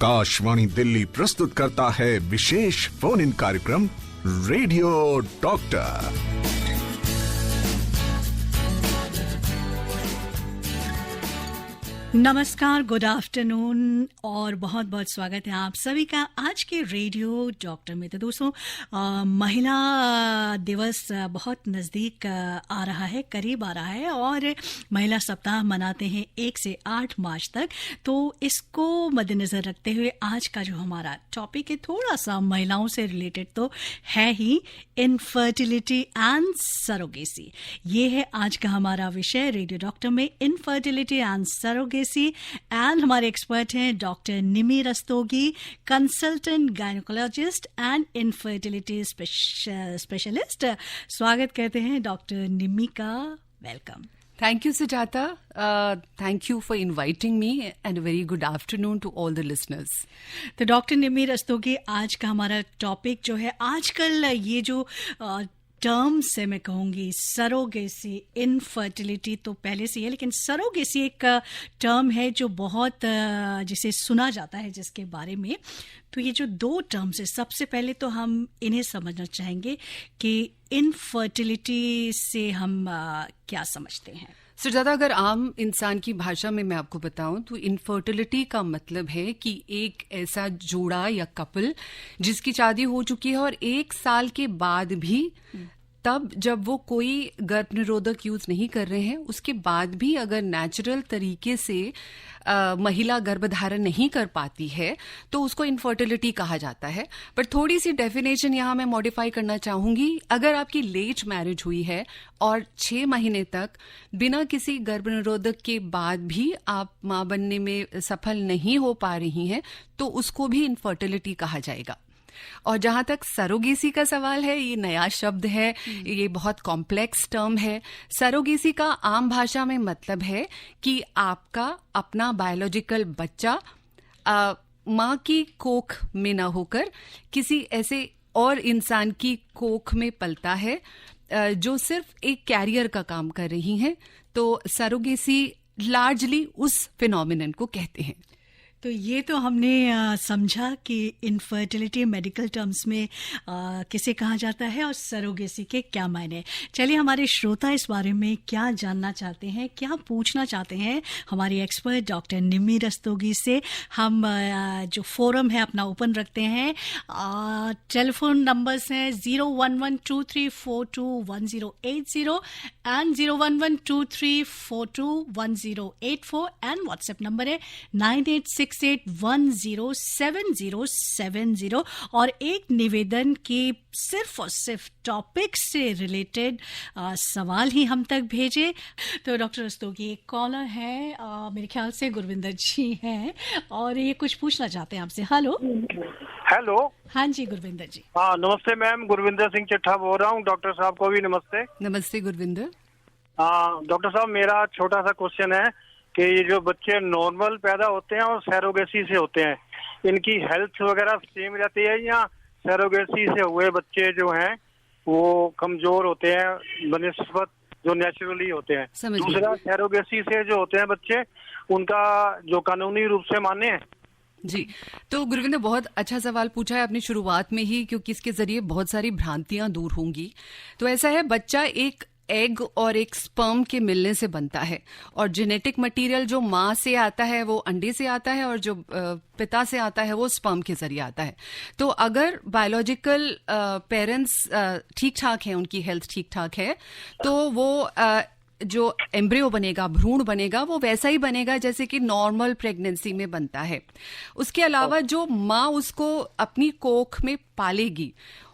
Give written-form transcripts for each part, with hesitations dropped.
आकाशवाणी दिल्ली प्रस्तुत करता है विशेष फोन इन कार्यक्रम रेडियो डॉक्टर। नमस्कार, गुड आफ्टरनून और बहुत बहुत स्वागत है आप सभी का आज के रेडियो डॉक्टर में। तो दोस्तों, महिला दिवस बहुत नज़दीक आ रहा है, करीब आ रहा है और महिला सप्ताह मनाते हैं 1 से 8 मार्च तक। तो इसको मद्देनज़र रखते हुए आज का जो हमारा टॉपिक है थोड़ा सा महिलाओं से रिलेटेड तो है ही, इनफर्टिलिटी एंड सरोगेसी। ये है आज का हमारा विषय रेडियो डॉक्टर में, इनफर्टिलिटी एंड सरोगेसी। एंड हमारे एक्सपर्ट हैं doctor Nimi Rastogi, consultant gynaecologist and infertility specialist. स्वागत करते हैं डॉक्टर निमी का। Welcome. Thank you, Sujata. Thank you for inviting me and a very good afternoon to all the listeners. तो doctor निमी रस्तोगी, आज का हमारा टॉपिक जो है, आजकल ये जो टर्म्स से मैं कहूँगी सरोगेसी, इनफर्टिलिटी तो पहले से है, लेकिन सरोगेसी एक टर्म है जो बहुत जिसे सुना जाता है, जिसके बारे में। तो ये जो 2 टर्म्स है, सबसे पहले तो हम इन्हें समझना चाहेंगे कि इनफर्टिलिटी से हम क्या समझते हैं। सुजाता, अगर आम इंसान की भाषा में मैं आपको बताऊं तो इनफर्टिलिटी का मतलब है कि एक ऐसा जोड़ा या कपल जिसकी शादी हो चुकी है और 1 साल के बाद भी, तब जब वो कोई गर्भ निरोधक यूज नहीं कर रहे हैं, उसके बाद भी अगर नेचुरल तरीके से महिला गर्भधारण नहीं कर पाती है तो उसको इनफर्टिलिटी कहा जाता है। पर थोड़ी सी डेफिनेशन यहाँ मैं मॉडिफाई करना चाहूंगी। अगर आपकी लेट मैरिज हुई है और 6 महीने तक बिना किसी गर्भ निरोधक के बाद भी आप मां बनने में सफल नहीं हो पा रही हैं तो उसको भी इनफर्टिलिटी कहा जाएगा। और जहां तक सरोगेसी का सवाल है, ये नया शब्द है, ये बहुत कॉम्प्लेक्स टर्म है। सरोगेसी का आम भाषा में मतलब है कि आपका अपना बायोलॉजिकल बच्चा मां की कोख में ना होकर किसी ऐसे और इंसान की कोख में पलता है जो सिर्फ एक कैरियर का काम कर रही हैं। तो सरोगेसी लार्जली उस फिनोमिनन को कहते हैं। तो ये तो हमने समझा कि इनफर्टिलिटी मेडिकल टर्म्स में किसे कहा जाता है और सरोगेसी के क्या मायने। चलिए, हमारे श्रोता इस बारे में क्या जानना चाहते हैं, क्या पूछना चाहते हैं हमारी एक्सपर्ट डॉक्टर निमी रस्तोगी से। हम जो फोरम है अपना ओपन रखते हैं। टेलीफोन नंबर्स हैं 01123421080 एंड 01123421084 एंड व्हाट्सएप नंबर है 9868107070। और एक निवेदन की सिर्फ और सिर्फ टॉपिक से रिलेटेड सवाल ही हम तक भेजे। तो डॉक्टर रस्तोगी, एक कॉलर है, मेरे ख्याल से गुरविंदर जी हैं और ये कुछ पूछना चाहते हैं आपसे। हेलो। हाँ जी गुरविंदर जी। हाँ, नमस्ते मैम, गुरविंदर सिंह चिट्ठा बोल रहा हूँ। डॉक्टर साहब को भी नमस्ते। नमस्ते गुरविंदर। डॉक्टर साहब, मेरा छोटा सा क्वेश्चन है कि ये जो बच्चे नॉर्मल पैदा होते हैं और सरोगेसी से होते हैं, इनकी हेल्थ वगैरह सेम रहती है या सरोगेसी से हुए बच्चे जो हैं वो कमजोर होते हैं बनिस्बत जो नेचुरली होते हैं? दूसरा, सरोगेसी से जो होते हैं बच्चे, उनका जो कानूनी रूप से मान्य है? जी, तो गुरविंदर, बहुत अच्छा सवाल पूछा है आपने शुरुआत में ही, क्योंकि इसके जरिए बहुत सारी भ्रांतियां दूर होंगी। तो ऐसा है, बच्चा एक एग और एक स्पर्म के मिलने से बनता है और जेनेटिक मटेरियल जो माँ से आता है वो अंडे से आता है और जो पिता से आता है वो स्पर्म के जरिए आता है। तो अगर बायोलॉजिकल पेरेंट्स ठीक ठाक हैं, उनकी हेल्थ ठीक ठाक है, तो वो जो एम्ब्रियो बनेगा, भ्रूण बनेगा, वो वैसा ही बनेगा जैसे कि नॉर्मल प्रेगनेंसी में बनता है। उसके अलावा जो माँ उसको अपनी कोख में पालेगी,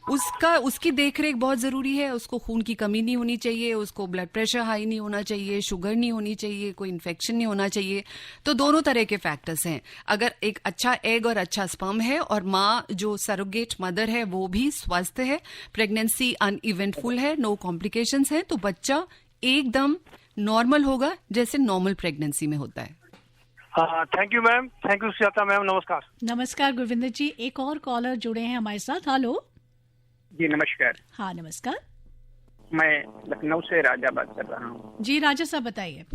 उसकी देखरेख बहुत जरूरी है। उसको खून की कमी नहीं होनी चाहिए, उसको ब्लड प्रेशर हाई नहीं होना चाहिए, शुगर नहीं होनी चाहिए, कोई इन्फेक्शन नहीं होना चाहिए। तो दोनों तरह के फैक्टर्स हैं। अगर एक अच्छा एग और अच्छा स्पर्म है और माँ जो सरोगेट मदर है वो भी स्वस्थ है, प्रेगनेंसी अनइवेंटफुल है, नो कॉम्प्लिकेशंस है, तो बच्चा एकदम नॉर्मल होगा जैसे नॉर्मल प्रेगनेंसी में होता है। Thank you ma'am. Thank you Sujata ma'am. नमस्कार। नमस्कार गुरविंदर जी। एक और कॉलर जुड़े हैं हमारे साथ। हेलो जी, नमस्कार। हाँ नमस्कार। मैं लखनऊ से राजा बात कर रहा हूँ। जी राजा साहब बताइए।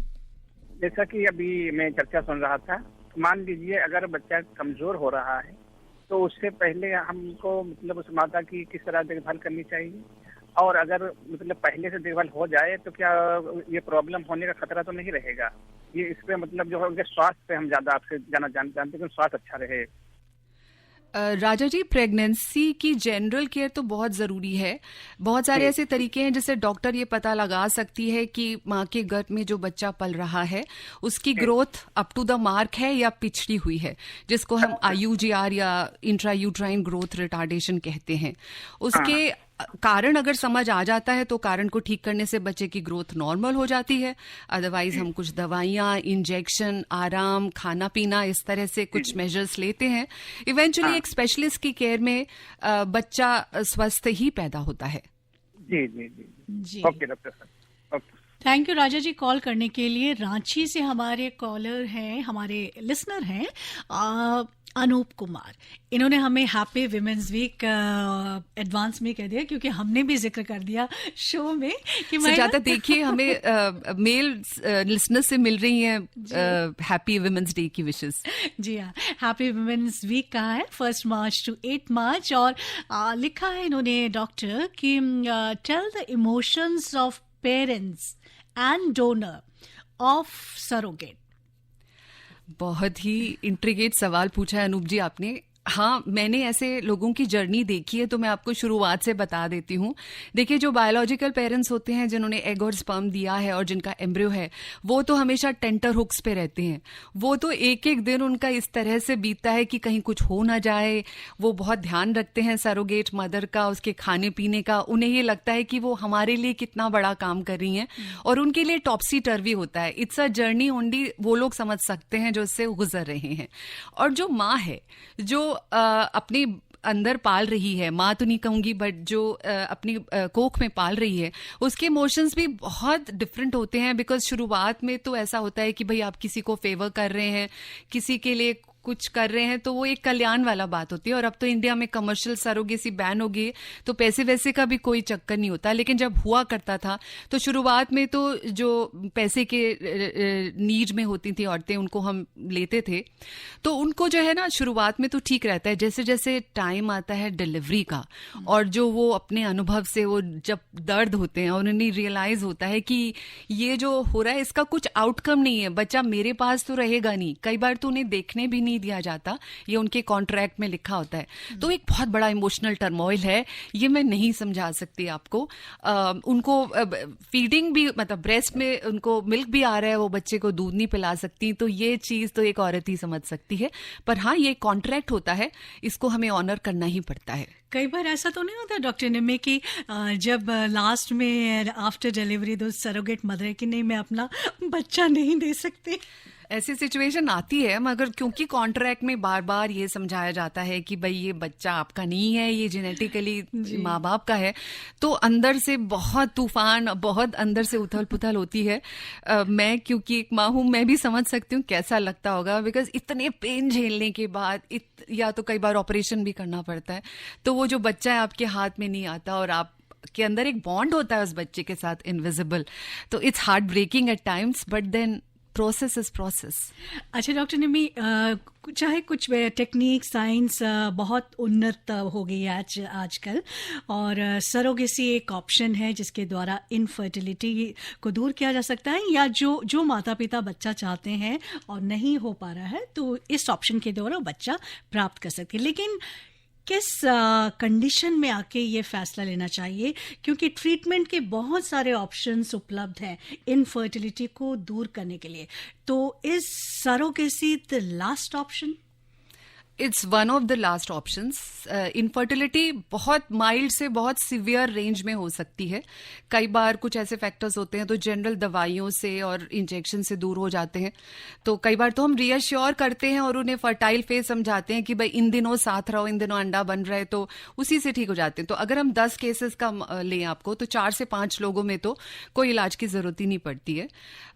जैसा कि अभी मैं चर्चा सुन रहा था मान लीजिए अगर बच्चा कमजोर हो रहा है तो उससे पहले हमको मतलब उस माता की किस तरह देखभाल करनी चाहिए, और अगर मतलब पहले से देखभाल हो जाए तो क्या ये प्रॉब्लम होने का खतरा तो नहीं रहेगा? ये इस पे मतलब जो है उनके स्वास्थ्य पे हम ज्यादा आपसे जानते हैं कि स्वास्थ्य अच्छा रहे। राजा जी, प्रेगनेंसी की जनरल केयर तो बहुत ज़रूरी है। बहुत सारे ऐसे तरीके हैं जिससे डॉक्टर ये पता लगा सकती है कि माँ के गर्भ में जो बच्चा पल रहा है उसकी growth up to the mark है या पिछड़ी हुई है, जिसको हम IUGR या इंट्रायूट्राइन ग्रोथ रिटार्डेशन कहते हैं। उसके कारण अगर समझ आ जाता है तो कारण को ठीक करने से बच्चे की ग्रोथ नॉर्मल हो जाती है। अदरवाइज हम कुछ दवाइयाँ, इंजेक्शन, आराम, खाना पीना, इस तरह से कुछ मेजर्स लेते हैं। इवेंचुअली एक स्पेशलिस्ट की केयर में बच्चा स्वस्थ ही पैदा होता है। जी जी जी जी। ओके डॉक्टर साहब, okay. Thank you Raja ji call करने के लिए। रांची से हमारे कॉलर हैं, हमारे लिसनर हैं अनूप कुमार। इन्होंने हमें हैप्पी विमेंस वीक एडवांस में कह दिया, क्योंकि हमने भी जिक्र कर दिया शो में कि ज्यादा देखिए हमें मेल लिसनर से मिल रही हैं हैप्पी विमेंस डे की विशेस। जी हाँ, हैप्पी विमेंस वीक का है 1 मार्च टू 8 मार्च। और लिखा है इन्होंने डॉक्टर कि tell the emotions of parents and donor of surrogate. बहुत ही इंट्रिगेट सवाल पूछा है अनूप जी आपने। हाँ, मैंने ऐसे लोगों की जर्नी देखी है तो मैं आपको शुरुआत से बता देती हूँ। देखिए, जो बायोलॉजिकल पेरेंट्स होते हैं जिन्होंने एग और स्पर्म दिया है और जिनका एम्ब्रियो है, वो तो हमेशा टेंटर हुक्स पे रहते हैं। वो तो एक एक दिन उनका इस तरह से बीतता है कि कहीं कुछ हो ना जाए। वो बहुत ध्यान रखते हैं सरोगेट मदर का, उसके खाने पीने का। उन्हें ये लगता है कि वो हमारे लिए कितना बड़ा काम कर रही हैं और उनके लिए टॉपसी टर्वी होता है। इट्स अ जर्नी ओनली वो लोग समझ सकते हैं जो इससे गुजर रहे हैं। और जो माँ है, जो अपनी अंदर पाल रही है, माँ तो नहीं कहूंगी बट जो अपनी कोख में पाल रही है, उसके इमोशंस भी बहुत डिफरेंट होते हैं। बिकॉज शुरुआत में तो ऐसा होता है कि भाई आप किसी को फेवर कर रहे हैं, किसी के लिए कुछ कर रहे हैं, तो वो एक कल्याण वाला बात होती है। और अब तो इंडिया में कमर्शियल सरोगेसी बैन हो गई, तो पैसे वैसे का भी कोई चक्कर नहीं होता। लेकिन जब हुआ करता था तो शुरुआत में तो जो पैसे के नीड में होती थी औरतें, उनको हम लेते थे। तो उनको जो है ना, शुरुआत में तो ठीक रहता है। जैसे जैसे टाइम आता है डिलीवरी का, और जो वो अपने अनुभव से, वो जब दर्द होते हैं और उन्हें रियलाइज होता है कि ये जो हो रहा है इसका कुछ आउटकम नहीं है, बच्चा मेरे पास तो रहेगा नहीं। कई बार तो उन्हें देखने भी नहीं दिया जाता, ये उनके कॉन्ट्रैक्ट में लिखा होता है। तो एक बहुत बड़ा इमोशनल टर्मोइल है, ये मैं नहीं समझा सकती आपको। उनको फीडिंग भी, मतलब ब्रेस्ट में उनको मिल्क भी आ रहा है, वो बच्चे को दूध नहीं पिला सकती, तो ये चीज तो एक औरत ही समझ सकती है। पर हाँ, ये कॉन्ट्रैक्ट होता है, इसको हमें ऑनर करना ही पड़ता है। कई बार ऐसा तो नहीं होता डॉक्टर निम्मे कि जब लास्ट में आफ्टर डिलीवरी दो सरोगेट मदर है कि नहीं, मैं अपना बच्चा नहीं दे सकती? ऐसी सिचुएशन आती है, मगर क्योंकि कॉन्ट्रैक्ट में बार बार ये समझाया जाता है कि भाई ये बच्चा आपका नहीं है, ये जेनेटिकली माँ बाप का है, तो अंदर से बहुत तूफान, बहुत अंदर से उथल पुथल होती है। मैं क्योंकि एक माँ हूँ, मैं भी समझ सकती हूँ कैसा लगता होगा। बिकॉज इतने पेन झेलने के बाद या तो कई बार ऑपरेशन भी करना पड़ता है, तो वो जो बच्चा है आपके हाथ में नहीं आता और आप के अंदर एक बॉन्ड होता है उस बच्चे के साथ, इनविजिबल। तो it's heart breaking at times, but then process is process. अच्छा डॉक्टर निम्मी, चाहे कुछ टेक्निक साइंस बहुत उन्नत हो गई है आजकल, और सरोगेसी एक ऑप्शन है जिसके द्वारा इनफर्टिलिटी को दूर किया जा सकता है, या जो माता पिता बच्चा चाहते हैं और नहीं हो पा रहा है तो इस ऑप्शन के द्वारा बच्चा प्राप्त कर सकते हैं। लेकिन किस कंडीशन में आके ये फैसला लेना चाहिए, क्योंकि ट्रीटमेंट के बहुत सारे ऑप्शंस उपलब्ध हैं इनफर्टिलिटी को दूर करने के लिए। तो is surrogacy the last option? It's one of the last options. Infertility बहुत माइल्ड से बहुत सीवियर रेंज में हो सकती है। कई बार कुछ ऐसे फैक्टर्स होते हैं तो जनरल दवाइयों से और इंजेक्शन से दूर हो जाते हैं। तो कई बार तो हम रियश्योर करते हैं और उन्हें फर्टाइल फेज समझाते हैं कि भाई इन दिनों साथ रहो, इन दिनों अंडा बन रहा है, तो उसी से ठीक हो जाते हैं। तो अगर हम 10 केसेस का लें आपको, तो 4 से 5 लोगों में तो कोई इलाज की जरूरत ही नहीं पड़ती है।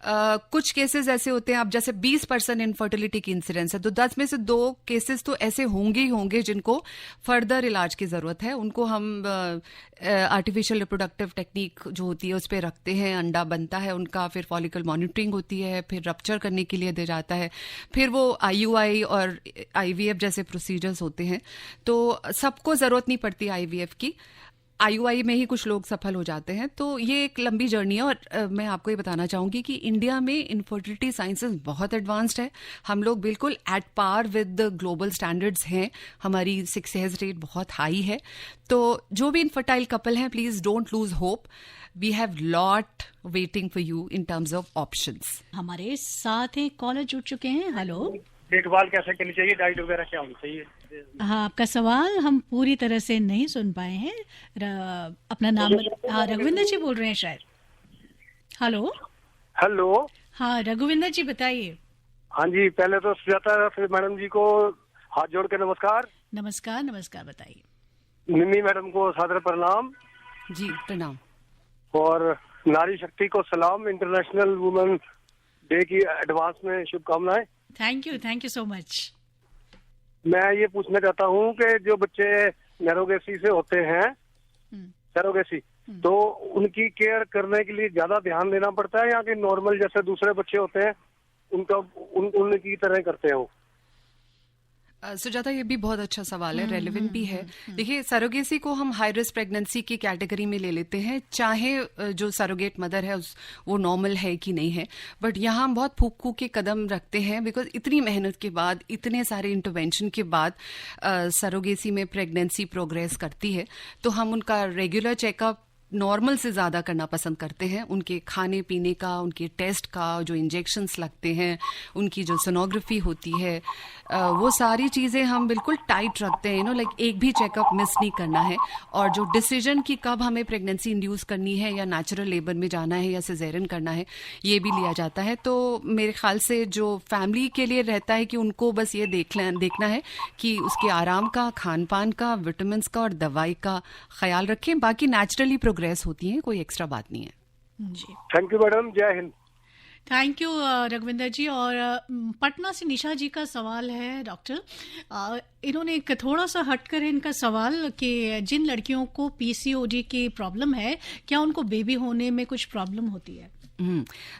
कुछ केसेस ऐसे होते हैं, आप जैसे 20% इनफर्टिलिटी की इंसिडेंस है, तो 10 में से 2 केसेस तो ऐसे होंगे ही होंगे जिनको फर्दर इलाज की ज़रूरत है। उनको हम आर्टिफिशियल रिप्रोडक्टिव टेक्निक जो होती है उस पर रखते हैं, अंडा बनता है उनका, फिर फॉलिकल मॉनिटरिंग होती है, फिर रप्चर करने के लिए दिया जाता है, फिर वो IUI और IVF जैसे प्रोसीजर्स होते हैं। तो सबको ज़रूरत नहीं पड़ती IVF की, IUI में ही कुछ लोग सफल हो जाते हैं। तो ये एक लंबी जर्नी है। और मैं आपको ये बताना चाहूंगी कि इंडिया में इनफर्टिलिटी साइंसेस बहुत एडवांस्ड है। हम लोग बिल्कुल at par with global standards हैं, हमारी सक्सेस रेट बहुत हाई है। तो जो भी इनफर्टाइल कपल हैं, please don't lose hope, we have lot waiting for you in terms of options. हमारे साथ एक कॉलर जुड़ चुके हैं। हेलो, देखभाल कैसे करनी चाहिए, डाइट वगैरह क्या होनी चाहिए? हाँ, आपका सवाल हम पूरी तरह से नहीं सुन पाए हैं। अपना नाम हाँ, रघुविंदर जी बोल रहे हैं शायद। हेलो। हेलो। हाँ, रघुविंदर जी बताइए। हाँ जी, पहले तो सुजाता मैडम जी को हाथ जोड़ के नमस्कार। नमस्कार, नमस्कार, बताइए। निम्मी मैडम को सादर प्रणाम। जी प्रणाम। और नारी शक्ति को सलाम। इंटरनेशनल वुमेन डे की एडवांस में शुभकामनाएं। Thank you so much. मैं ये पूछना चाहता हूँ कि जो बच्चे नैरोगेसी से होते हैं, सैरोगेसी, तो उनकी केयर करने के लिए ज्यादा ध्यान देना पड़ता है या कि नॉर्मल जैसे दूसरे बच्चे होते हैं उनकी तरह करते हैं वो? सुजाता, ये भी बहुत अच्छा सवाल है, रेलेवेंट भी है। देखिए, सरोगेसी को हम हाई रिस्क प्रेगनेंसी की कैटेगरी में ले लेते हैं, चाहे जो सरोगेट मदर है वो नॉर्मल है कि नहीं है। बट यहाँ हम बहुत फूक फूक के कदम रखते हैं, बिकॉज इतनी मेहनत के बाद, इतने सारे इंटरवेंशन के बाद सरोगेसी में प्रेगनेंसी प्रोग्रेस करती है। तो हम उनका रेगुलर चेकअप नॉर्मल से ज़्यादा करना पसंद करते हैं। उनके खाने पीने का, उनके टेस्ट का, जो इंजेक्शंस लगते हैं, उनकी जो सोनोग्राफी होती है, वो सारी चीज़ें हम बिल्कुल टाइट रखते हैं। लाइक एक भी चेकअप मिस नहीं करना है। और जो डिसीजन कि कब हमें प्रेगनेंसी इंड्यूस करनी है या नेचुरल लेबर में जाना है या सिजेरियन करना है, ये भी लिया जाता है। तो मेरे ख्याल से जो फैमिली के लिए रहता है कि उनको बस ये देखना है कि उसके आराम का, खान पान का, विटामिन का और दवाई का ख्याल रखें। बाकी नेचुरली प्रोग्रेस होती है, कोई एक्स्ट्रा बात नहीं है। जी, थैंक यू मैडम, जय हिंद। थैंक यू रघुविंदर जी। और पटना से निशा जी का सवाल है डॉक्टर, इन्होंने एक थोड़ा सा हटकर है इनका सवाल कि जिन लड़कियों को PCOD की प्रॉब्लम है, क्या उनको बेबी होने में कुछ प्रॉब्लम होती है?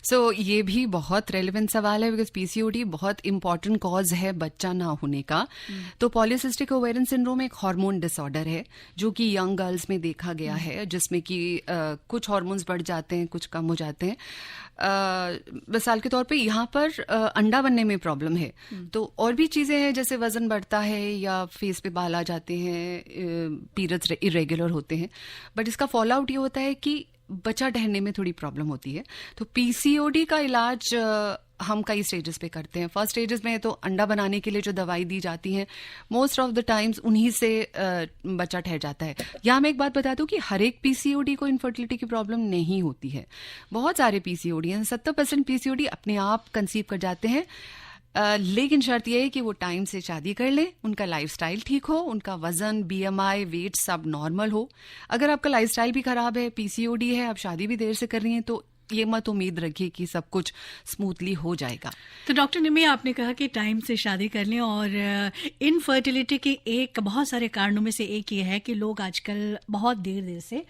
सो ये भी बहुत रेलेवेंट सवाल है, बिकॉज PCOD बहुत इंपॉर्टेंट कॉज है बच्चा ना होने का। तो पॉलीसिस्टिक ओवेरियन सिंड्रोम एक हार्मोन डिसऑर्डर है जो कि यंग गर्ल्स में देखा गया है, जिसमें कि कुछ हार्मोन्स बढ़ जाते हैं, कुछ कम हो जाते हैं। मिसाल के तौर पे यहाँ पर अंडा बनने में प्रॉब्लम है, तो और भी चीज़ें हैं जैसे वजन बढ़ता है या फेस पे बाल आ जाते हैं, पीरियड्स इरेगुलर होते हैं। बट इसका फॉल आउट ये होता है कि बच्चा ठहरने में थोड़ी प्रॉब्लम होती है। तो PCOD का इलाज हम कई स्टेजेस पे करते हैं। फर्स्ट स्टेजेस में तो अंडा बनाने के लिए जो दवाई दी जाती है, मोस्ट ऑफ द टाइम्स उन्हीं से बच्चा ठहर जाता है। यहाँ मैं एक बात बता दूं कि हर एक PCOD को इनफर्टिलिटी की प्रॉब्लम नहीं होती है। बहुत सारे PCOD हैं, 70% PCOD अपने आप कंसीव कर जाते हैं। लेकिन शर्त यह है कि वो टाइम से शादी कर लें, उनका लाइफस्टाइल ठीक हो, उनका वजन, BMI, वेट सब नॉर्मल हो। अगर आपका लाइफस्टाइल भी खराब है, PCOD है, आप शादी भी देर से कर रही हैं, तो ये मत उम्मीद रखिए कि सब कुछ स्मूथली हो जाएगा। तो डॉक्टर निमी, आपने कहा कि टाइम से शादी कर लें, और इनफर्टिलिटी के एक बहुत सारे कारणों में से एक ये है कि लोग आजकल बहुत देर से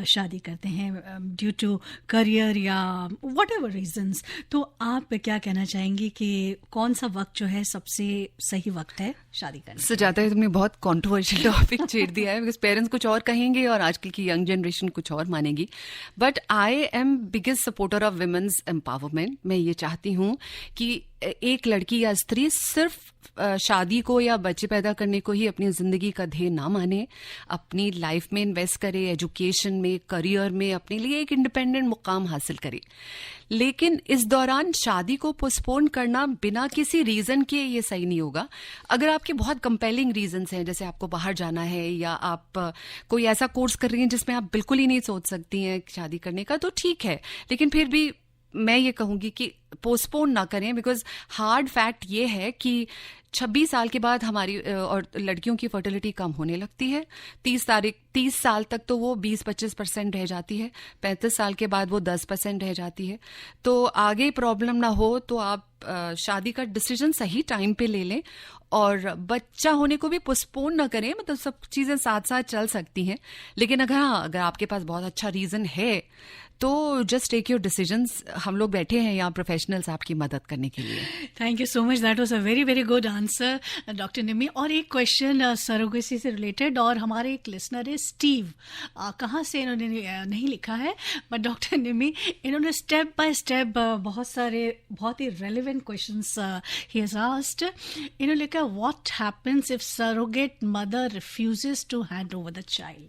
शादी करते हैं ड्यू टू करियर या वट एवर रीजन्स। तो आप क्या कहना चाहेंगी कि कौन सा वक्त जो है सबसे सही वक्त है शादी करने? सुजाता है, तुमने बहुत कॉन्ट्रोवर्शियल टॉपिक छेड़ दिया है, बिकॉज पेरेंट्स कुछ और कहेंगे और आजकल की यंग जनरेशन कुछ और मानेगी। But I am biggest supporter of women's empowerment. मैं ये चाहती हूँ कि एक लड़की या स्त्री सिर्फ शादी को या बच्चे पैदा करने को ही अपनी जिंदगी का ध्येय ना माने, अपनी लाइफ में इन्वेस्ट करे, एजुकेशन में, करियर में, अपने लिए एक इंडिपेंडेंट मुकाम हासिल करे। लेकिन इस दौरान शादी को पोस्टपोन करना बिना किसी रीजन के ये सही नहीं होगा। अगर आपके बहुत कंपेलिंग रीजंस हैं, जैसे आपको बाहर जाना है या आप कोई ऐसा कोर्स कर रही हैं जिसमें आप बिल्कुल ही नहीं सोच सकती हैं शादी करने का, तो ठीक है। लेकिन फिर भी मैं ये कहूंगी कि पोस्टपोन ना करें, बिकॉज हार्ड फैक्ट ये है कि 26 साल के बाद हमारी और लड़कियों की फर्टिलिटी कम होने लगती है। 30 साल तक तो वो 20-25% रह जाती है। 35 साल के बाद वो 10% रह जाती है। तो आगे प्रॉब्लम ना हो तो आप शादी का डिसीजन सही टाइम पे ले लें और बच्चा होने को भी पोस्टपोन ना करें। मतलब सब चीजें साथ साथ चल सकती हैं, लेकिन अगर आपके पास बहुत अच्छा रीजन है तो जस्ट टेक योर डिसीजंस। हम लोग बैठे हैं यहाँ प्रोफेशनल्स आपकी मदद करने के लिए। Thank you so much, that was a very very good answer doctor Nimi. और एक क्वेश्चन सरोगेसी से रिलेटेड, और हमारे एक लिसनर है स्टीव, कहाँ से इन्होंने नहीं लिखा है, बट डॉक्टर निमी इन्होंने स्टेप बाय स्टेप बहुत ही रेलिवेंट क्वेश्चंस ही हैज आस्क्ड। इन्होंने लिखा, what happens if surrogate mother refuses to hand over the child?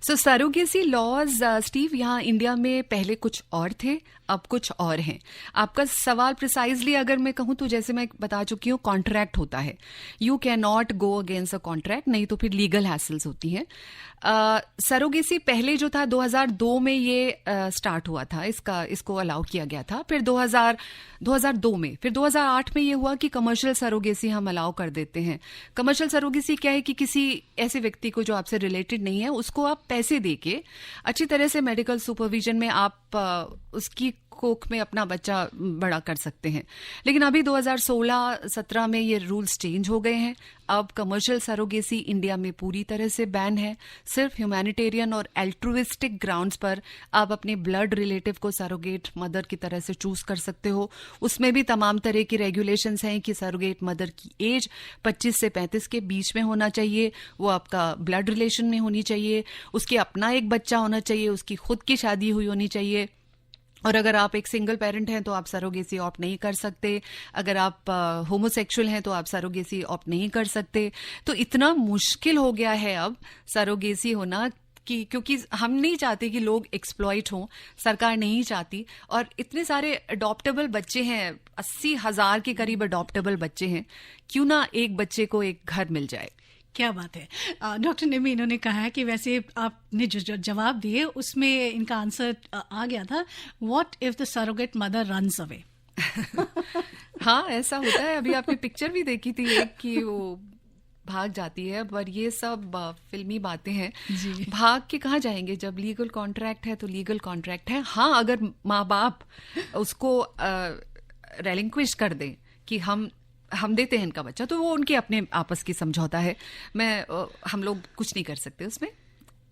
So surrogacy laws स्टीव यहाँ इंडिया में पहले कुछ और थे, अब कुछ और हैं। आपका सवाल प्रिसाइजली अगर मैं कहूँ तो जैसे मैं बता चुकी हूँ, कॉन्ट्रैक्ट होता है। You can not go against a contract, नहीं तो फिर लीगल हैसल्स होती हैं। सरोगेसी पहले जो था 2002 में ये स्टार्ट हुआ था, इसको अलाउ किया गया था। फिर 2002 में, फिर 2008 में ये हुआ कि कमर्शियल सरोगेसी हम अलाउ कर देते हैं। कमर्शियल सरोगेसी क्या है कि किसी ऐसे व्यक्ति को जो आपसे रिलेटेड नहीं है उसको आप पैसे देके अच्छी तरह से मेडिकल सुपरविजन में आप उसकी कोख में अपना बच्चा बड़ा कर सकते हैं। लेकिन अभी 2016-17 में ये रूल्स चेंज हो गए हैं। अब कमर्शियल सरोगेसी इंडिया में पूरी तरह से बैन है। सिर्फ ह्यूमैनिटेरियन और एल्ट्रुइस्टिक ग्राउंड्स पर आप अपने ब्लड रिलेटिव को सरोगेट मदर की तरह से चूज कर सकते हो। उसमें भी तमाम तरह की रेगुलेशंस हैं कि सरोगेट मदर की एज 25 से 35 के बीच में होना चाहिए, वो आपका ब्लड रिलेशन में होनी चाहिए, उसके अपना एक बच्चा होना चाहिए, उसकी खुद की शादी हुई होनी चाहिए। और अगर आप एक सिंगल पेरेंट हैं तो आप सरोगेसी ऑप्ट नहीं कर सकते। अगर आप होमोसेक्सुअल हैं तो आप सरोगेसी ऑप्ट नहीं कर सकते। तो इतना मुश्किल हो गया है अब सरोगेसी होना कि क्योंकि हम नहीं चाहते कि लोग एक्सप्लॉइट हों, सरकार नहीं चाहती। और इतने सारे अडॉप्टेबल बच्चे हैं, 80,000 के करीब अडॉप्टेबल बच्चे हैं, क्यों ना एक बच्चे को एक घर मिल जाए। क्या बात है। डॉक्टर निमी, इन्होंने कहा है कि वैसे आपने जो जवाब दिए उसमें इनका आंसर आ गया था, what if the surrogate mother runs away? हाँ, ऐसा होता है। अभी आपने पिक्चर भी देखी थी एक कि वो भाग जाती है, पर ये सब फिल्मी बातें हैं। भाग के कहाँ जाएंगे? जब लीगल कॉन्ट्रैक्ट है तो लीगल कॉन्ट्रैक्ट है। हाँ, अगर माँ बाप उसको रेलिंक्विश कर दें कि हम देते हैं इनका बच्चा, तो वो उनके अपने आपस की समझौता है। हम लोग कुछ नहीं कर सकते उसमें।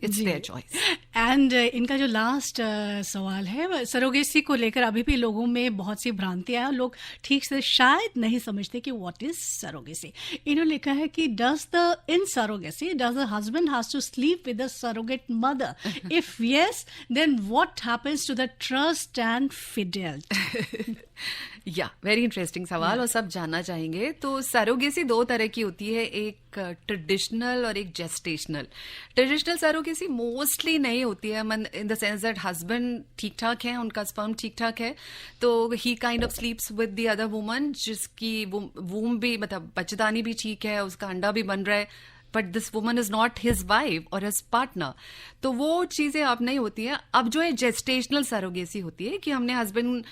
It's their choice. एंड इनका जो लास्ट सवाल है, सरोगेसी को लेकर अभी भी लोगों में बहुत सी भ्रांतियां हैं, लोग ठीक से शायद नहीं समझते कि व्हाट इज सरोगेसी। इन्होंने लिखा है कि in surrogacy does the husband has to sleep with the surrogate mother? If yes, then what happens to the trust and fidelity? या वेरी इंटरेस्टिंग सवाल, और सब जानना चाहेंगे। तो सरोगेसी 2 तरह की होती है, एक ट्रेडिशनल और एक जेस्टेशनल। ट्रेडिशनल सरोगेसी मोस्टली नहीं होती है, in the sense that husband ठीक ठाक है, उनका स्पर्म ठीक ठाक है, तो he kind of sleeps with the other woman, जिसकी वूम भी, मतलब बच्चेदानी भी ठीक है, उसका अंडा भी बन रहा है, but this woman is not his wife और हिज पार्टनर। तो वो चीजें अब नहीं होती हैं। अब जो है जेस्टेशनल सरोगेसी होती है कि हमने हस्बैंड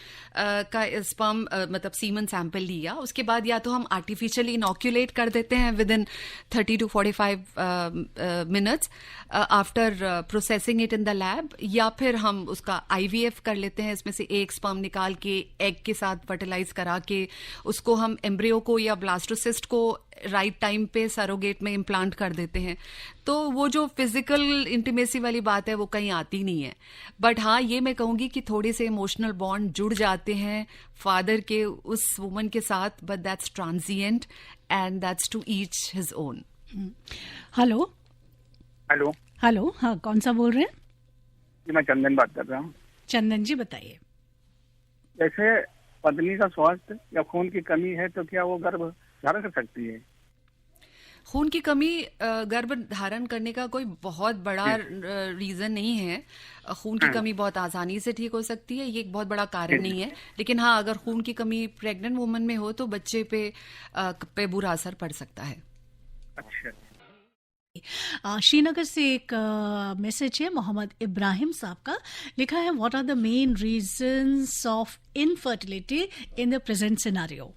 का स्पर्म मतलब सीमन सैंपल लिया, उसके बाद या तो हम आर्टिफिशियली इनॉक्यूलेट कर देते हैं with in 30 to 45 minutes after processing it in the lab, या फिर हम उसका IVF कर लेते हैं। इसमें से एक स्पर्म निकाल के एग के साथ फर्टिलाइज करा के उसको हम एम्ब्रियो को या ब्लास्टोसिस्ट को राइट टाइम पे सरोगेट में इम्प्लांट कर देते हैं। तो वो जो फिजिकल इंटीमेसी वाली बात है वो कहीं आती नहीं है। बट हाँ, ये मैं कहूंगी कि थोड़े से इमोशनल बॉन्ड जुड़ जाते हैं फादर के उस वुमन के साथ, but that's transient and that's to each his own. Hello hello hello, हाँ, कौन सा बोल रहे हैं? जी, मैं चंदन बात कर रहा हूँ। चंदन जी, बताइए। जैसे पत्नी का स्वास्थ्य या खून की कमी है तो क्या वो गर्भ धारण कर सकती है? खून की कमी गर्भ धारण करने का कोई बहुत बड़ा रीजन नहीं है। खून की कमी बहुत आसानी से ठीक हो सकती है, ये एक बहुत बड़ा कारण नहीं है। लेकिन हाँ, अगर खून की कमी प्रेग्नेंट वुमन में हो तो बच्चे पे बुरा असर पड़ सकता है। अच्छा। श्रीनगर से एक मैसेज है मोहम्मद इब्राहिम साहब का, लिखा है, what are the main reasons of infertility in the present scenario?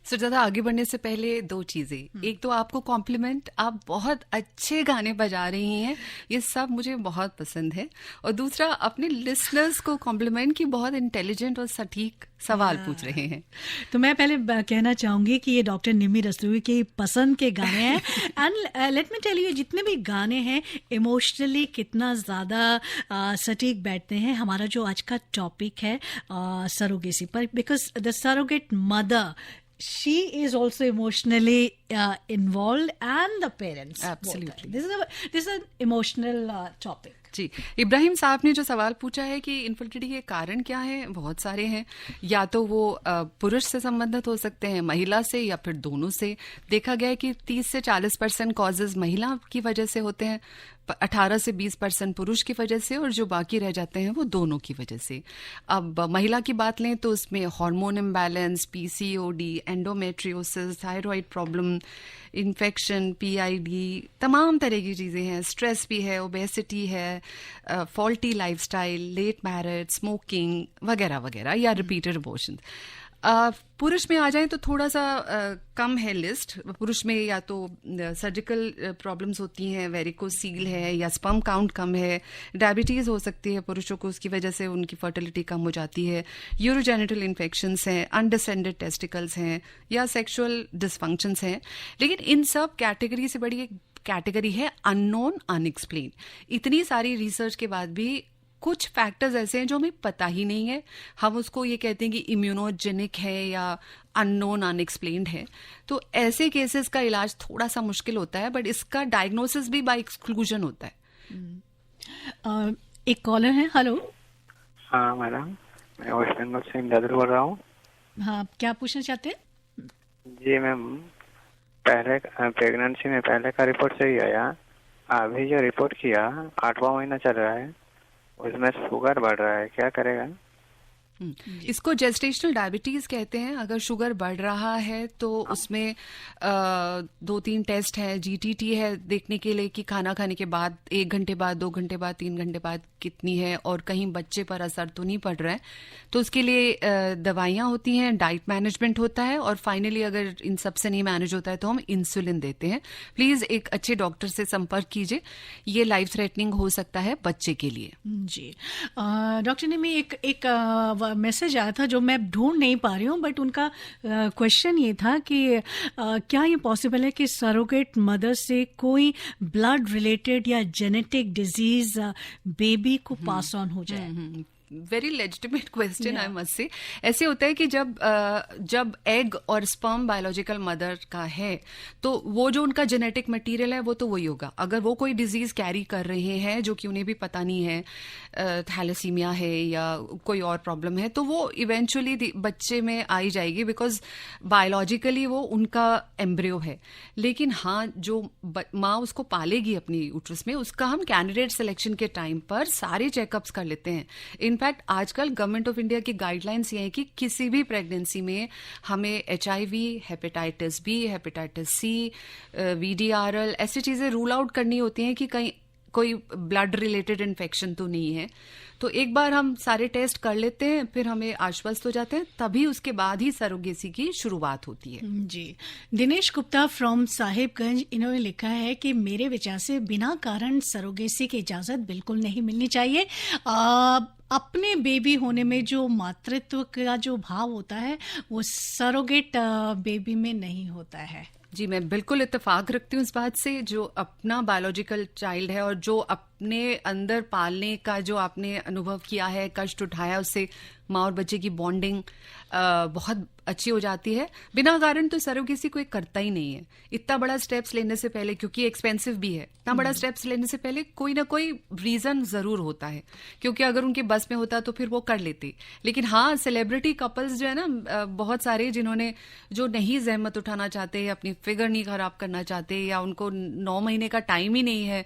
Sujata, आगे बढ़ने से पहले दो चीजें। एक तो आपको कॉम्प्लीमेंट, आप बहुत अच्छे गाने बजा रही हैं, ये सब मुझे बहुत पसंद है। और दूसरा, अपने लिसनर्स को कॉम्प्लीमेंट कि बहुत इंटेलिजेंट और सटीक सवाल पूछ रहे हैं। तो मैं पहले कहना चाहूंगी कि ये डॉक्टर निम्मी रस्तोगी के पसंद के गाने हैं। And let me tell you, जितने भी गाने हैं इमोशनली कितना ज़्यादा सटीक बैठते हैं। हमारा जो आज का टॉपिक है सरोगेसी पर, because the surrogate mother, she is also emotionally involved, and the parents. Absolutely. This is an emotional topic. जी, इब्राहिम साहब ने जो सवाल पूछा है कि इनफर्टिलिटी के कारण क्या है, बहुत सारे हैं। या तो वो पुरुष से संबंधित हो सकते हैं, महिला से, या फिर दोनों से। देखा गया है कि 30 से 40% कॉजेज महिला की वजह से होते हैं, 18 से 20% पुरुष की वजह से, और जो बाकी रह जाते हैं वो दोनों की वजह से। अब महिला की बात लें तो उसमें hormone imbalance, PCOD, endometriosis, thyroid problem, infection, PID, तमाम तरह की चीज़ें हैं। स्ट्रेस भी है, ओबेसिटी है, faulty lifestyle, late marriage, smoking वगैरह वगैरह, या रिपीटेड अबॉर्शन। पुरुष में आ जाएं तो थोड़ा सा कम है लिस्ट। पुरुष में या तो सर्जिकल प्रॉब्लम्स होती हैं, वेरिकोसील है, या स्पर्म काउंट कम है, डायबिटीज़ हो सकती है पुरुषों को, उसकी वजह से उनकी फर्टिलिटी कम हो जाती है, यूरोजेनिटल इन्फेक्शंस हैं, अनडिसेंडेड टेस्टिकल्स हैं, या सेक्सुअल डिसफंक्शंस हैं। लेकिन इन सब कैटेगरी से बड़ी एक कैटेगरी है अननोन, अनएक्सप्लेन। इतनी सारी रिसर्च के बाद भी कुछ फैक्टर्स ऐसे हैं जो हमें पता ही नहीं है, हम उसको ये कहते हैं कि इम्यूनोजेनिक है या अननोन, अनएक्सप्लेन्ड है। तो ऐसे केसेस का इलाज थोड़ा सा मुश्किल होता है, बट इसका डायग्नोसिस भी बाय एक्सक्लूजन होता है। एक कॉलर है। हेलो। हाँ मैडम, मैं वेस्ट बंगाल से इमदादुल बोल रहा हूँ। हाँ, क्या पूछना चाहते हैं? जी मैम, पहले प्रेगनेंसी में पहले का रिपोर्ट सही आया, अभी जो रिपोर्ट किया 8वां महीना चल रहा है, उसमें शुगर बढ़ रहा है, क्या करेगा? इसको जेस्टेशनल डायबिटीज कहते हैं। अगर शुगर बढ़ रहा है तो उसमें 2-3 टेस्ट है, जीटीटी है, देखने के लिए कि खाना खाने के बाद 1 घंटे बाद, 2 घंटे बाद, 3 घंटे बाद कितनी है, और कहीं बच्चे पर असर तो नहीं पड़ रहा है। तो उसके लिए दवाइयाँ होती हैं, डाइट मैनेजमेंट होता है, और फाइनली अगर इन सब से नहीं मैनेज होता है तो हम इंसुलिन देते हैं। प्लीज एक अच्छे डॉक्टर से संपर्क कीजिए, ये लाइफ थ्रेटनिंग हो सकता है बच्चे के लिए। जी डॉक्टर ने, मैं एक मैसेज आया था जो मैं ढूंढ नहीं पा रही हूँ, बट उनका क्वेश्चन ये था कि क्या ये पॉसिबल है कि सरोगेट मदर से कोई ब्लड रिलेटेड या जेनेटिक डिजीज बेबी को पास ऑन हो जाए? Very legitimate question, I must say. ऐसे होता है कि जब एग और स्पर्म बायोलॉजिकल मदर का है तो वो जो उनका जेनेटिक मटेरियल है वो तो वही होगा। अगर वो कोई डिजीज कैरी कर रहे हैं जो कि उन्हें भी पता नहीं है, थैलेसीमिया है या कोई और प्रॉब्लम है, तो वो इवेंचुअली बच्चे में आई जाएगी, बिकॉज बायोलॉजिकली वो उनका एम्ब्रियो है। लेकिन हाँ, जो माँ उसको पालेगी अपनी उट्रस में, उसका हम कैंडिडेट सिलेक्शन के टाइम पर सारे चेकअप्स कर लेते हैं। इनफैक्ट आजकल गवर्नमेंट ऑफ इंडिया की गाइडलाइंस ये है कि किसी भी प्रेगनेंसी में हमें HIV, hepatitis B, hepatitis C, VDRL ऐसी चीजें रूल आउट करनी होती हैं कि कहीं कोई ब्लड रिलेटेड इन्फेक्शन तो नहीं है। तो एक बार हम सारे टेस्ट कर लेते हैं, फिर हमें आश्वस्त हो जाते हैं, तभी उसके बाद ही सरोगेसी की शुरुआत होती है। जी, दिनेश गुप्ता फ्रॉम साहिबगंज, इन्होंने लिखा है कि मेरे विचार से बिना कारण सरोगेसी की इजाजत बिल्कुल नहीं मिलनी चाहिए। अपने बेबी होने में जो मातृत्व का जो भाव होता है वो सरोगेट बेबी में नहीं होता है। जी, मैं बिल्कुल इत्तेफाक रखती हूँ इस बात से। जो अपना बायोलॉजिकल चाइल्ड है और जो अपने अंदर पालने का जो आपने अनुभव किया है, कष्ट उठाया, उससे माँ और बच्चे की बॉन्डिंग बहुत अच्छी हो जाती है। बिना कारण तो सरोगेसी कोई करता ही नहीं है। इतना बड़ा स्टेप्स लेने से पहले, क्योंकि एक्सपेंसिव भी है, इतना बड़ा स्टेप्स लेने से पहले कोई ना कोई रीजन जरूर होता है, क्योंकि अगर उनके बस में होता तो फिर वो कर लेते। लेकिन हाँ, सेलिब्रिटी कपल्स जो है ना, बहुत सारे जिन्होंने जो नहीं जहमत उठाना चाहते, अपनी फिगर नहीं खराब करना चाहते, या उनको 9 महीने का टाइम ही नहीं है,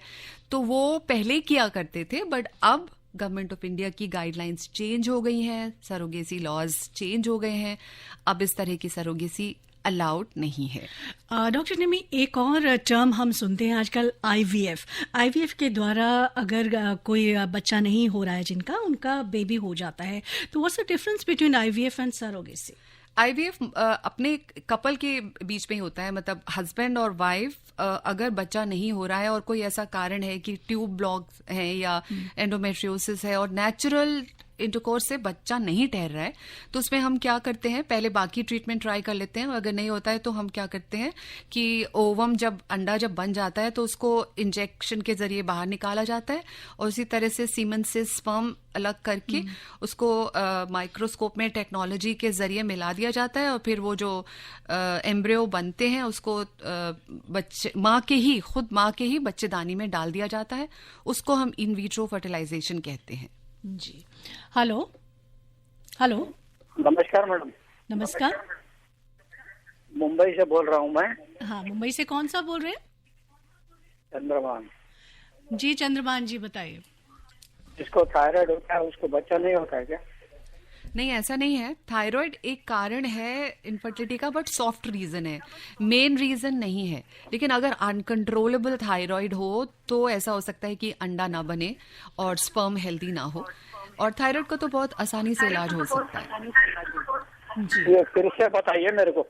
तो वो पहले किया करते थे। बट अब गवर्नमेंट ऑफ इंडिया की गाइडलाइंस चेंज हो गई हैं, सरोगेसी लॉज चेंज हो गए हैं, अब इस तरह की सरोगेसी अलाउड नहीं है। डॉक्टर नेमी, एक और टर्म हम सुनते हैं आजकल, IVF के द्वारा अगर कोई बच्चा नहीं हो रहा है जिनका, उनका बेबी हो जाता है, तो what's the difference between IVF and surrogacy? IVF अपने कपल के बीच में ही होता है, मतलब हस्बैंड और वाइफ अगर बच्चा नहीं हो रहा है और कोई ऐसा कारण है कि ट्यूब ब्लॉक है या एंडोमेट्रियोसिस है और नेचुरल इंटरकोर्स से बच्चा नहीं ठहर रहा है, तो उसमें हम क्या करते हैं, पहले बाकी ट्रीटमेंट ट्राई कर लेते हैं। अगर नहीं होता है तो हम क्या करते हैं कि ओवम अंडा जब बन जाता है तो उसको इंजेक्शन के जरिए बाहर निकाला जाता है और उसी तरह से सीमन से स्पर्म अलग करके उसको माइक्रोस्कोप में टेक्नोलॉजी के जरिए मिला दिया जाता है और फिर वो जो एम्ब्रियो बनते हैं उसको बच्चे माँ के ही बच्चेदानी में डाल दिया जाता है। उसको हम इन विट्रो फर्टिलाइजेशन कहते हैं। जी। हेलो। नमस्कार मैडम। नमस्कार। मुंबई से बोल रहा हूँ मैं। हाँ, मुंबई से कौन सा बोल रहे हैं? चंद्रभान। जी चंद्रभान जी, बताइए। जिसको थायराइड होता है उसको बच्चा नहीं होता है क्या? नहीं, ऐसा नहीं है। थायराइड एक कारण है इनफर्टिलिटी का, बट सॉफ्ट रीजन है, मेन रीजन नहीं है। लेकिन अगर अनकंट्रोलेबल थायराइड हो तो ऐसा हो सकता है कि अंडा ना बने और स्पर्म हेल्दी ना हो, और थायराइड का तो बहुत आसानी से इलाज हो सकता है। ये फिर से बताइए मेरे को।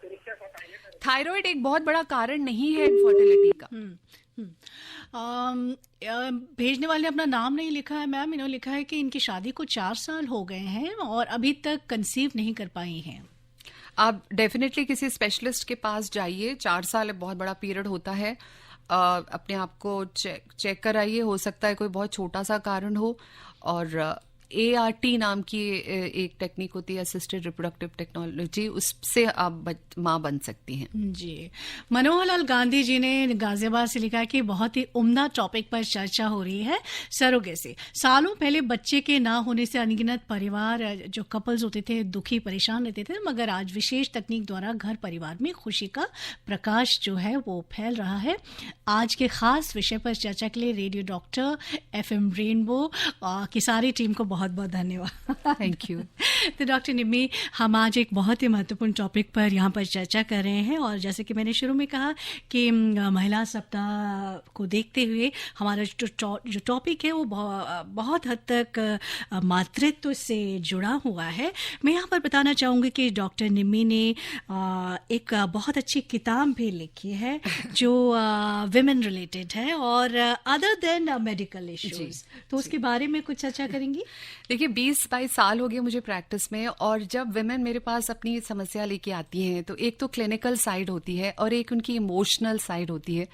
थायराइड एक बहुत बड़ा कारण नहीं है इनफर्टिलिटी का। भेजने वाले ने अपना नाम नहीं लिखा है मैम, इन्होंने लिखा है कि इनकी शादी को 4 साल हो गए हैं और अभी तक कंसीव नहीं कर पाई हैं। आप डेफिनेटली किसी स्पेशलिस्ट के पास जाइए। 4 साल बहुत बड़ा पीरियड होता है। अपने आप को चेक कराइए, हो सकता है कोई बहुत छोटा सा कारण हो। और ART नाम की एक टेक्निक होती है, असिस्टेड रिप्रोडक्टिव टेक्नोलॉजी, उससे आप माँ बन सकती हैं। जी। मनोहर लाल गांधी जी ने गाजियाबाद से लिखा है कि बहुत ही उम्दा टॉपिक पर चर्चा हो रही है, सरोगेसी। सालों पहले बच्चे के ना होने से अनगिनत परिवार जो कपल्स होते थे दुखी परेशान रहते थे, मगर आज विशेष तकनीक द्वारा घर परिवार में खुशी का प्रकाश जो है वो फैल रहा है। आज के खास विषय पर चर्चा के लिए रेडियो डॉक्टर FM रेनबो की सारी टीम को बहुत बहुत धन्यवाद। Thank you. तो डॉक्टर निम्मी, हम आज एक बहुत ही महत्वपूर्ण टॉपिक पर यहाँ पर चर्चा कर रहे हैं, और जैसे कि मैंने शुरू में कहा कि महिला सप्ताह को देखते हुए हमारा जो टॉपिक है वो बहुत हद तक मातृत्व से जुड़ा हुआ है। मैं यहाँ पर बताना चाहूँगी कि डॉक्टर निम्मी ने एक बहुत अच्छी किताब भी लिखी है जो विमेन रिलेटेड है और अदर देन मेडिकल इश्यूज, तो उसके बारे में कुछ चर्चा करेंगी। देखिए, 20-22 साल हो गए मुझे प्रैक्टिस में, और जब विमेन मेरे पास अपनी समस्या लेके आती हैं तो एक तो क्लिनिकल साइड होती है और एक उनकी इमोशनल साइड होती है।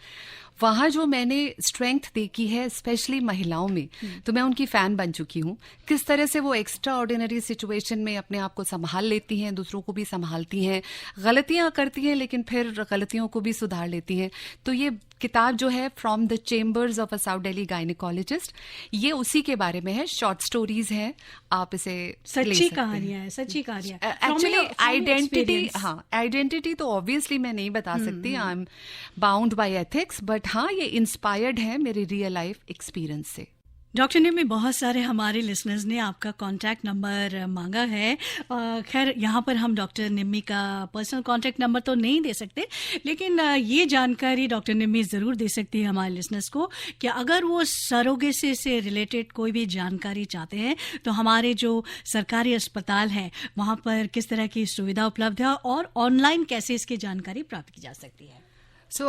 वहां जो मैंने स्ट्रेंथ देखी है स्पेशली महिलाओं में, तो मैं उनकी फैन बन चुकी हूँ। किस तरह से वो एक्स्ट्रा ऑर्डिनरी सिचुएशन में अपने आप को संभाल लेती हैं, दूसरों को भी संभालती हैं, गलतियां करती हैं लेकिन फिर गलतियों को भी सुधार लेती हैं। तो ये किताब जो है from the chambers of a south Delhi gynaecologist, ये उसी के बारे में है। शॉर्ट स्टोरीज हैं, आप इसे सच्ची कहानियां है, सच्ची कहानियां। एक्चुअली आइडेंटिटी तो ऑब्वियसली मैं नहीं बता सकती, I am bound by ethics, but हाँ, ये इंस्पायर्ड है मेरे रियल लाइफ एक्सपीरियंस से। डॉक्टर निम्मी, बहुत सारे हमारे लिसनर्स ने आपका कॉन्टैक्ट नंबर मांगा है। खैर, यहाँ पर हम डॉक्टर निम्मी का पर्सनल कॉन्टैक्ट नंबर तो नहीं दे सकते, लेकिन ये जानकारी डॉक्टर निम्मी ज़रूर दे सकती है हमारे लिसनर्स को कि अगर वो सरोगेसी से रिलेटेड कोई भी जानकारी चाहते हैं तो हमारे जो सरकारी अस्पताल हैं वहाँ पर किस तरह की सुविधा उपलब्ध है और ऑनलाइन कैसे इसकी जानकारी प्राप्त की जा सकती है।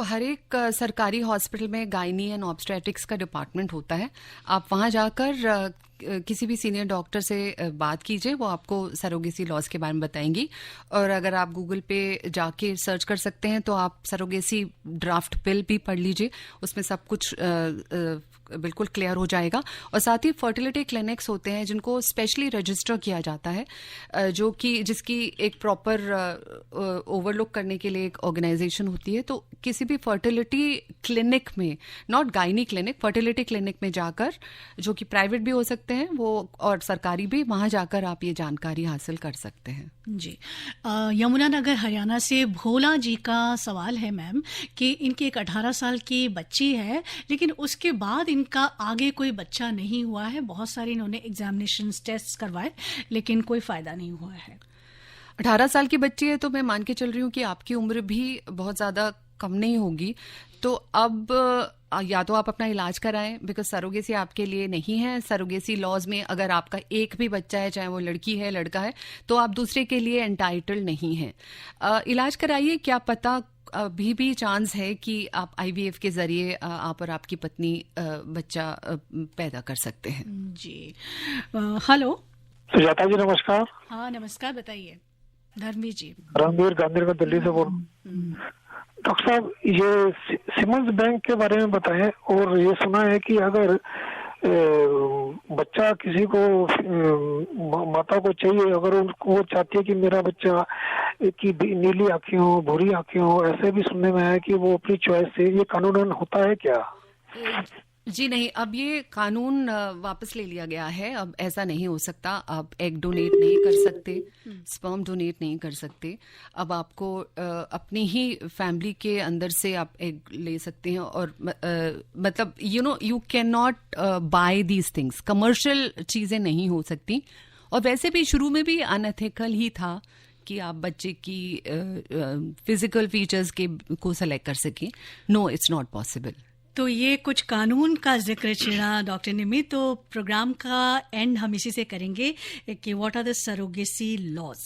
हर एक सरकारी हॉस्पिटल में गायनी एंड ऑब्स्टेट्रिक्स का डिपार्टमेंट होता है। आप वहां जाकर किसी भी सीनियर डॉक्टर से बात कीजिए, वो आपको सरोगेसी लॉज के बारे में बताएंगी। और अगर आप गूगल पे जाके सर्च कर सकते हैं तो आप सरोगेसी ड्राफ्ट बिल भी पढ़ लीजिए, उसमें सब कुछ बिल्कुल क्लियर हो जाएगा। और साथ ही फर्टिलिटी क्लिनिक्स होते हैं जिनको स्पेशली रजिस्टर किया जाता है, जो कि जिसकी एक प्रॉपर ओवरलुक करने के लिए एक ऑर्गेनाइजेशन होती है। तो किसी भी फर्टिलिटी क्लिनिक में, not gynae clinic, fertility clinic में जाकर, जो कि प्राइवेट भी हो सकते हैं वो और सरकारी भी, वहां जाकर आप ये जानकारी हासिल कर सकते हैं। जी। यमुनानगर हरियाणा से भोला जी का सवाल है मैम कि इनकी एक 18 साल की बच्ची है, लेकिन उसके बाद इनका आगे कोई बच्चा नहीं हुआ है। बहुत सारे इन्होंने एग्जामिनेशन टेस्ट करवाए लेकिन कोई फायदा नहीं हुआ है। 18 साल की बच्ची है तो मैं मान के चल रही हूँ कि आपकी उम्र भी बहुत ज्यादा कम नहीं होगी, तो अब या तो आप अपना इलाज कराएं, बिकॉज सरोगेसी आपके लिए नहीं है। सरोगेसी लॉज में अगर आपका एक भी बच्चा है, चाहे वो लड़की है लड़का है, तो आप दूसरे के लिए एंटाइटल्ड नहीं हैं। इलाज कराइए, क्या पता अभी भी चांस है कि आप IVF के जरिए आप और आपकी पत्नी बच्चा पैदा कर सकते हैं। जी। हेलो सुजाता जी नमस्कार। हाँ नमस्कार, बताइए। धर्मवीर जी। रणवीर गांधीनगर दिल्ली से बोल। डॉक्टर साहब, ये सिमंस बैंक के बारे में बताएं। और ये सुना है कि अगर बच्चा किसी को माता को चाहिए, अगर वो चाहती है कि मेरा बच्चा की नीली आंखें हो, भूरी आंखें हो, ऐसे भी सुनने में आया कि वो अपनी चॉइस से, ये कानूनन होता है क्या? जी नहीं, अब ये कानून वापस ले लिया गया है। अब ऐसा नहीं हो सकता। आप एग डोनेट नहीं कर सकते, स्पर्म डोनेट नहीं कर सकते। अब आपको अपनी ही फैमिली के अंदर से आप एग ले सकते हैं। और मतलब you can not buy these things. Commercial चीजें नहीं हो सकती। और वैसे भी शुरू में भी अनएथिकल ही था कि आप बच्चे की फिजिकल फीचर्स को सेलेक्ट कर सकें। No, it's not possible. तो ये कुछ कानून का जिक्र छेड़ा डॉक्टर निमी, तो प्रोग्राम का एंड हम इसी से करेंगे कि what are the surrogacy laws.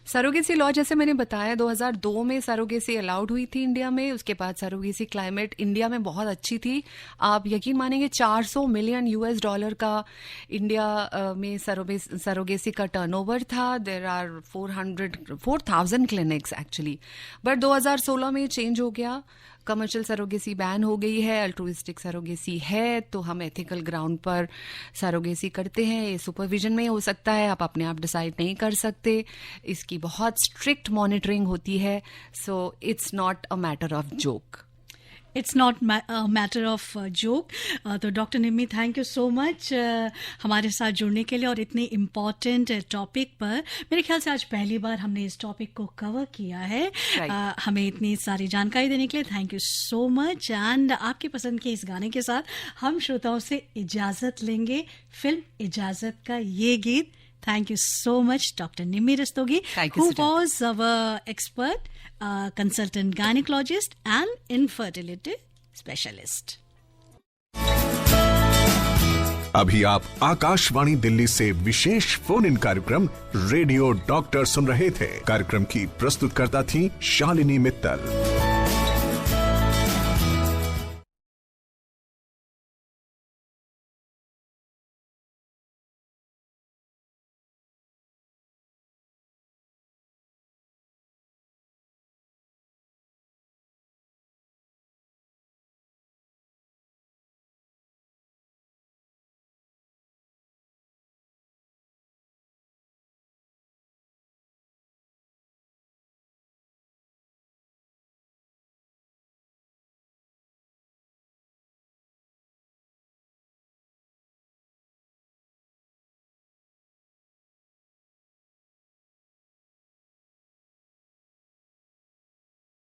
Surrogacy law, जैसे मैंने बताया, 2002 में सरोगेसी अलाउड हुई थी इंडिया में। उसके बाद सरोगेसी क्लाइमेट इंडिया में बहुत अच्छी थी। आप यकीन मानेंगे $400 मिलियन का इंडिया में सरोगेसी का टर्नओवर था। There are 4,000 clinics actually. But 2016 में चेंज हो गया। कमर्शियल सरोगेसी बैन हो गई है, अल्ट्रुइस्टिक सरोगेसी है। तो हम एथिकल ग्राउंड पर सरोगेसी करते हैं। ये सुपरविजन में हो सकता है, आप अपने आप डिसाइड नहीं कर सकते। इसकी बहुत स्ट्रिक्ट मॉनिटरिंग होती है। So it's not a matter of joke. It's not matter of joke. तो doctor Nimmi, thank you so much हमारे साथ जुड़ने के लिए और इतने इम्पॉर्टेंट टॉपिक पर। मेरे ख्याल से आज पहली बार हमने इस टॉपिक को कवर किया है। हमें इतनी सारी जानकारी देने के लिए thank you so much. And आपकी पसंद के इस गाने के साथ हम श्रोताओं से इजाजत लेंगे। फिल्म इजाजत का ये गीत। Thank you so much, Dr. Nimmi Rastogi, who was our expert, consultant gynecologist and infertility specialist. अभी आप आकाशवाणी दिल्ली से विशेष फोन इन कार्यक्रम रेडियो डॉक्टर सुन रहे थे। कार्यक्रम की प्रस्तुतकर्ता थी शालिनी मित्तल।